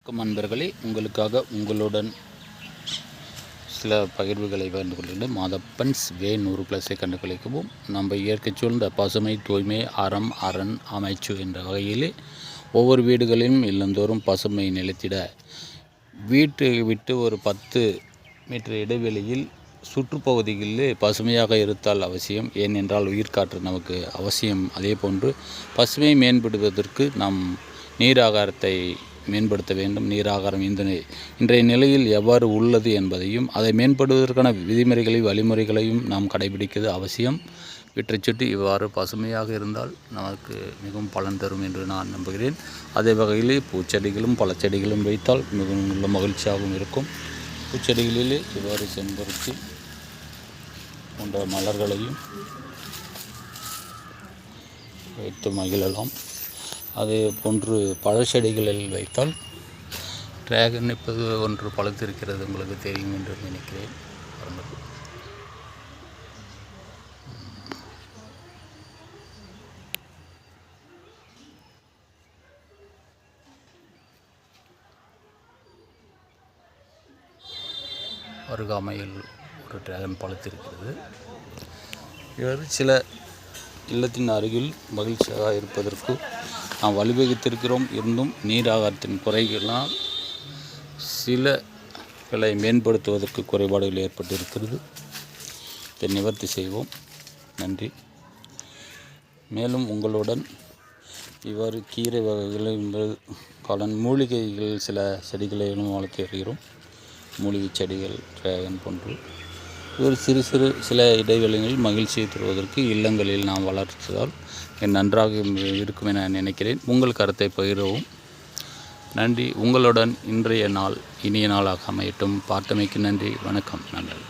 வணக்கம் நண்பர்களே, உங்களுக்காக உங்களுடன் சில பகிர்வுகளை பகிர்ந்து கொள்கின்றேன். மாதப்பன்ஸ் வே 100+ கண்டுகளிக்கவும் நம்ம இயற்கை சூழ்ந்த பசுமை, தூய்மை, அறம், அரண், அமைச்சு என்ற வகையிலே ஒவ்வொரு வீடுகளிலும் இல்லந்தோறும் பசுமை நிலைத்திட வீட்டை விட்டு ஒரு 10 மீட்டர் இடைவெளியில் சுற்றுப்பகுதிகளிலே பசுமையாக இருத்தல் அவசியம். ஏனென்றால் உயிர்காற்று நமக்கு அவசியம். அதே போன்று பசுமை மேம்படுவதற்கு நாம் நீராகாரத்தை மேம்படுத்த வேண்டும். நீராகாரம் இன்றைய நிலையில் எவ்வாறு உள்ளது என்பதையும் அதை மேம்படுவதற்கான விதிமுறைகளையும் வழிமுறைகளையும் நாம் கடைபிடிக்கிறது அவசியம். வீட்டை சுற்றி இவ்வாறு பசுமையாக இருந்தால் நமக்கு மிகவும் பலன் தரும் என்று நான் நம்புகிறேன். அதே வகையிலே பூச்செடிகளும் பழச்செடிகளும் வைத்தால் மிகவும் மகிழ்ச்சியாகவும் இருக்கும். பூச்செடிகளிலே இவ்வாறு செம்பருத்தி போன்ற மலர்களையும் வைத்து மகிழலாம். அதே போன்று பழச்செடிகளில் வைத்தால் டிராகன் இப்போது ஒன்று பழுத்திருக்கிறது, உங்களுக்கு தெரியும் என்று நினைக்கிறேன். அருகாமையில் ஒரு டிராகன் பழுத்திருக்கிறது. இவர் சில இல்லத்தின் அருகில் மகிழ்ச்சியாக இருப்பதற்கு நாம் வழிவகுத்திருக்கிறோம். இருந்தும் நீராகாரத்தின் குறைகளால் சிலகளை மேம்படுத்துவதற்கு குறைபாடுகள் ஏற்பட்டிருக்கிறது. இதை நிவர்த்தி செய்வோம். நன்றி. மேலும் உங்களுடன் இவ்வாறு கீரை வகைகள் மூலிகைகள் சில செடிகளையும் வளர்த்து வருகிறோம். மூலிகை செடிகள் டிராகன் போன்று ஒரு சில இடைவெளிகளில் மகிழ்ச்சியை தருவதற்கு இல்லங்களில் நாம் வளர்த்ததால் நன்றாக இருக்கும் என நினைக்கிறேன். உங்கள் கருத்தை பகிரவும். நன்றி. உங்களுடன் இன்றைய நாள் இனிய நாளாக அமையட்டும். பார்த்தமைக்கு நன்றி. வணக்கம். நன்றி.